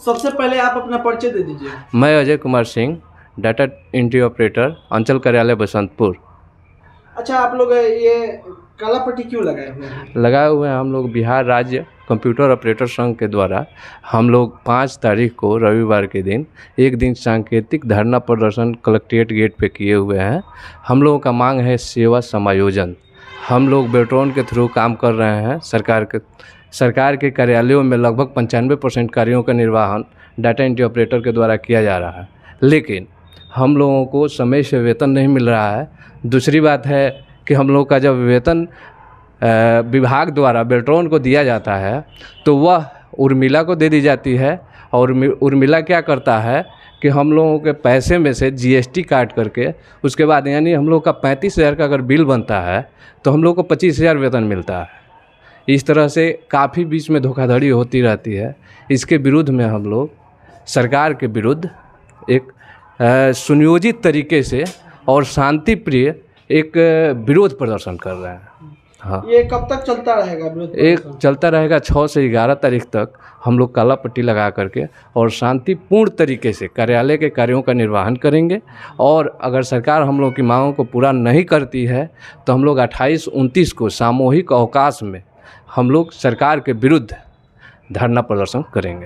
सबसे पहले आप अपना परिचय दे दीजिए। मैं Ajay Kumar Singh, data entry operator, अंचल कार्यालय बसंतपुर। अच्छा, आप लोग ये काला पट्टी क्यों लगाए हुए हैं? लगाए हुए हैं हम लोग बिहार राज्य कंप्यूटर ऑपरेटर संघ के द्वारा। हम लोग 5 तारीख को रविवार के दिन एक दिन सांकेतिक धरना प्रदर्शन कलेक्ट्रेट गेट पे किए हुए हैं। हम लोगों का मांग है सेवा समायोजन। हम लोग बेल्ट्रॉन के थ्रू काम कर रहे हैं। सरकार के कार्यालयों में लगभग 95% कार्यों का निर्वहन डाटा एंट्री ऑपरेटर के द्वारा किया जा रहा है, लेकिन हम लोगों को समय से वेतन नहीं मिल रहा है। दूसरी बात है कि हम लोग का जब वेतन विभाग द्वारा बेल्ट्रॉन को दिया जाता है तो वह उर्मिला को दे दी जाती है, और उर्मिला क्या करता है कि हम लोगों के पैसे में से जीएसटी काट करके उसके बाद, यानी हम लोग का 35,000 का अगर बिल बनता है तो हम लोग को 25,000 वेतन मिलता है। इस तरह से काफ़ी बीच में धोखाधड़ी होती रहती है। इसके विरुद्ध में हम लोग सरकार के विरुद्ध एक सुनियोजित तरीके से और शांतिप्रिय एक विरोध प्रदर्शन कर रहे हैं। हाँ, ये कब तक चलता रहेगा विरोध प्रदर्शन? चलता रहेगा 6 से 11 तारीख तक। हम लोग काला पट्टी लगा करके और शांतिपूर्ण तरीके से कार्यालय के कार्यों का निर्वहन करेंगे। और अगर सरकार हम लोग की मांगों को पूरा नहीं करती है तो हम लोग 28-29 को सामूहिक अवकाश में हम लोग सरकार के विरुद्ध धरना प्रदर्शन करेंगे।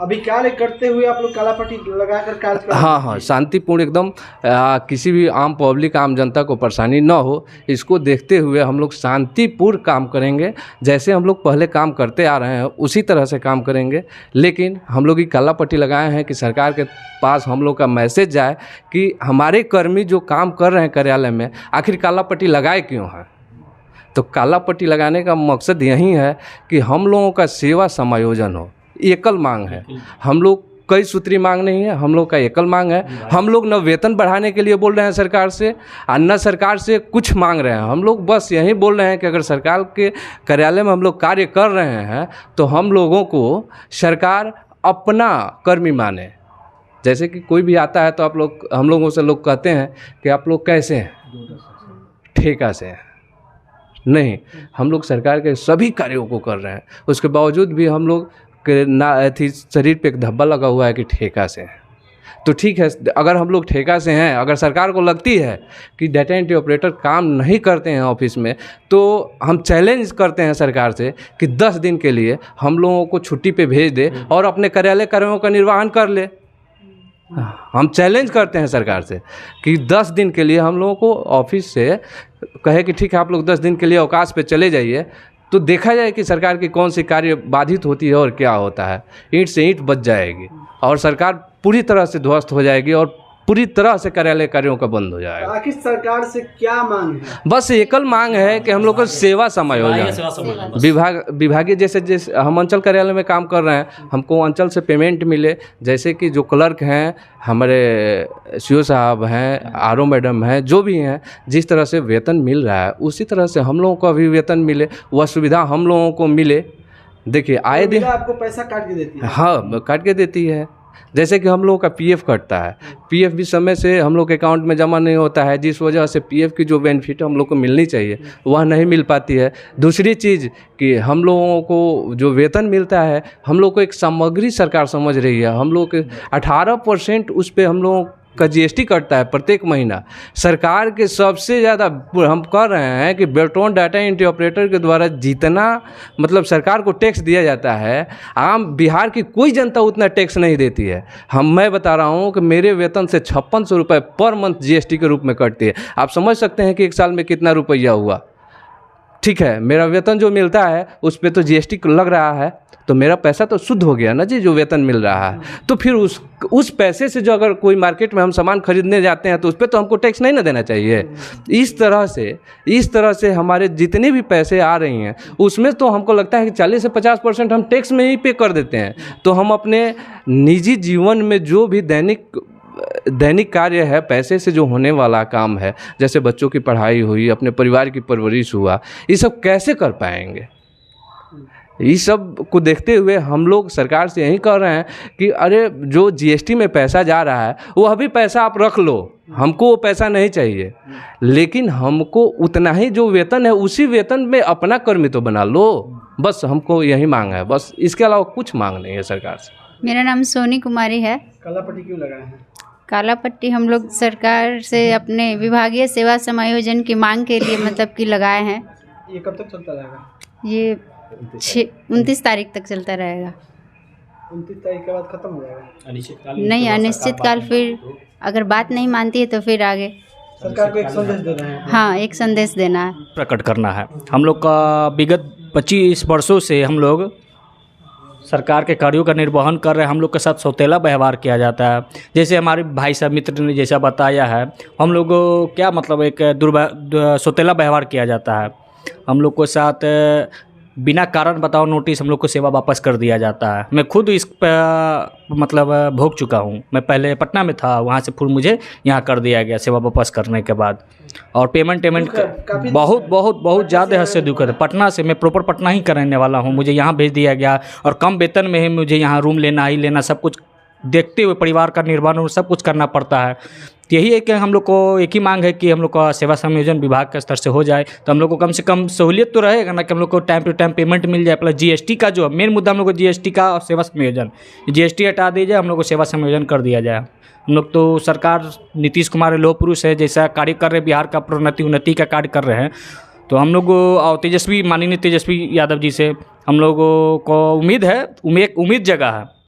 अभी कार्य करते हुए आप लोग काला पट्टी लगाकर कार्य कर? हाँ, शांतिपूर्ण एकदम। किसी भी आम पब्लिक, आम जनता को परेशानी न हो, इसको देखते हुए हम लोग शांतिपूर्ण काम करेंगे। जैसे हम लोग पहले काम करते आ रहे हैं उसी तरह से काम करेंगे। लेकिन हम लोग ये काला पट्टी लगाए हैं कि सरकार के पास हम लोग का मैसेज जाए कि हमारे कर्मी जो काम कर रहे हैं कार्यालय में, आखिर काला पट्टी लगाए क्यों हैं। तो काला पट्टी लगाने का मकसद यही है कि हम लोगों का सेवा समायोजन हो। एकल मांग है, हम लोग कई सूत्री मांग नहीं है, हम लोग का एकल मांग है। हम लोग न वेतन बढ़ाने के लिए बोल रहे हैं सरकार से, और न सरकार से कुछ मांग रहे हैं। हम लोग बस यही बोल रहे हैं कि अगर सरकार के कार्यालय में हम लोग कार्य कर रहे हैं तो हम लोगों को सरकार अपना कर्मी माने। जैसे कि कोई भी आता है तो आप लोग, हम लोगों से लोग कहते हैं कि आप लोग कैसे हैं, ठेका से हैं। नहीं, हम लोग सरकार के सभी कार्यों को कर रहे हैं। उसके बावजूद भी हम लोग के ना थी शरीर पे एक धब्बा लगा हुआ है कि ठेका से हैं। तो ठीक है, अगर हम लोग ठेका से हैं, अगर सरकार को लगती है कि डाटा एंट्री ऑपरेटर काम नहीं करते हैं ऑफिस में, तो हम चैलेंज करते हैं सरकार से कि 10 दिन के लिए हम लोगों को छुट्टी पे भेज दे और अपने कार्यालय कार्यों का निर्वहन कर ले। हम चैलेंज करते हैं सरकार से कि 10 दिन के लिए हम लोगों को ऑफिस से कहे कि ठीक है आप लोग 10 दिन के लिए अवकाश पे चले जाइए, तो देखा जाए कि सरकार की कौन सी कार्य बाधित होती है और क्या होता है। ईंट से ईंट बच जाएगी और सरकार पूरी तरह से ध्वस्त हो जाएगी और पूरी तरह से कार्यालय कार्यों का बंद हो जाएगा। आखिर सरकार से क्या मांग है? बस एकल मांग है कि हम लोग को सेवा समायोजन विभागीय, जैसे हम अंचल कार्यालय में काम कर रहे हैं, हमको अंचल से पेमेंट मिले। जैसे कि जो क्लर्क हैं, हमारे सीओ साहब हैं, आरओ मैडम हैं, जो भी हैं, जिस तरह से वेतन मिल रहा है उसी तरह से हम लोगों को भी वेतन मिले, वह सुविधा हम लोगों को मिले। देखिए आए दिन आपको पैसा काट के देती है? हाँ, काट के देती है। जैसे कि हम लोगों का पीएफ कटता है, पीएफ भी समय से हम लोग के अकाउंट में जमा नहीं होता है, जिस वजह से पीएफ की जो बेनिफिट हम लोग को मिलनी चाहिए वह नहीं मिल पाती है। दूसरी चीज़ कि हम लोगों को जो वेतन मिलता है, हम लोग को एक सामग्री सरकार समझ रही है। हम लोग के 18% उस पर हम लोगों का जीएसटी कटता है प्रत्येक महीना। सरकार के सबसे ज़्यादा हम कर रहे हैं कि बेल्ट्रॉन डाटा एंट्री ऑपरेटर के द्वारा जितना मतलब सरकार को टैक्स दिया जाता है, आम बिहार की कोई जनता उतना टैक्स नहीं देती है। मैं बता रहा हूँ कि मेरे वेतन से 5600 रुपये पर मंथ जीएसटी के रूप में कटती है। आप समझ सकते हैं कि एक साल में कितना रुपया हुआ। ठीक है, मेरा वेतन जो मिलता है उस पर तो जीएसटी लग रहा है, तो मेरा पैसा तो शुद्ध हो गया ना जी, जो वेतन मिल रहा है। तो फिर उस पैसे से जो अगर कोई मार्केट में हम सामान खरीदने जाते हैं तो उस पर तो हमको टैक्स नहीं ना देना चाहिए। इस तरह से हमारे जितने भी पैसे आ रही हैं उसमें तो हमको लगता है कि 40 से 50% हम टैक्स में ही पे कर देते हैं। तो हम अपने निजी जीवन में जो भी दैनिक कार्य है, पैसे से जो होने वाला काम है, जैसे बच्चों की पढ़ाई हुई, अपने परिवार की परवरिश हुआ, ये सब कैसे कर पाएंगे। इस सब को देखते हुए हम लोग सरकार से यही कह रहे हैं कि अरे जो जीएसटी में पैसा जा रहा है वो अभी पैसा आप रख लो, हमको वो पैसा नहीं चाहिए, लेकिन हमको उतना ही जो वेतन है उसी वेतन में अपना कर्मी तो बना लो। बस हमको यही मांग है, बस इसके अलावा कुछ मांग नहीं है सरकार से। मेरा नाम सोनी कुमारी है। काला पट्टी क्यों लगाए हैं? काला पट्टी हम लोग सरकार से अपने विभागीय सेवा समायोजन की मांग के लिए मतलब कि लगाए हैं। ये कब तक चलता रहेगा? ये 29 तारीख तक चलता रहेगा। 29 तारीख के बाद खत्म हो जाएगा? नहीं, अनिश्चित काल फिर अगर बात नहीं मानती है तो फिर आगे सरकार को एक संदेश दे रहे हैं। हाँ, एक संदेश देना है, प्रकट करना है। हम लोग का विगत 25 वर्षों से हम लोग सरकार के कार्यों का निर्वहन कर रहे हैं। हम लोग के साथ सौतेला व्यवहार किया जाता है। जैसे हमारे भाई साहब मित्र ने जैसा बताया है, हम लोग को क्या मतलब एक सौतेला व्यवहार किया जाता है। हम लोग के साथ बिना कारण बताओ नोटिस हम लोग को सेवा वापस कर दिया जाता है। मैं खुद इस मतलब भोग चुका हूँ। मैं पहले पटना में था, वहाँ से फिर मुझे यहाँ कर दिया गया सेवा वापस करने के बाद। और पेमेंट बहुत ज़्यादा हद से दुख है। पटना से, मैं प्रॉपर पटना ही का रहने वाला हूँ, मुझे यहाँ भेज दिया गया और कम वेतन में ही मुझे यहाँ रूम लेना सब कुछ देखते हुए परिवार का निर्वहन सब कुछ करना पड़ता है। यही है कि हम लोग को एक ही मांग है कि हम लोग का सेवा समायोजन विभाग के स्तर से हो जाए तो हम लोग को कम से कम सहूलियत तो रहेगा ना, कि हम लोग को टाइम टू टाइम पेमेंट मिल जाए। प्लस जीएसटी का जो मेन मुद्दा हम लोग को जीएसटी का और सेवा समायोजन, जीएसटी हटा दी जाए, हम लोग को सेवा समायोजन कर दिया जाए। हम लोग तो सरकार नीतीश कुमार लोह पुरुष है, जैसा कार्य कर रहे बिहार का प्रोन्नति उन्नति का कार्य कर रहे हैं, तो हम लोग और माननीय तेजस्वी यादव जी से हम लोगों को उम्मीद है, उम्मीद जगह है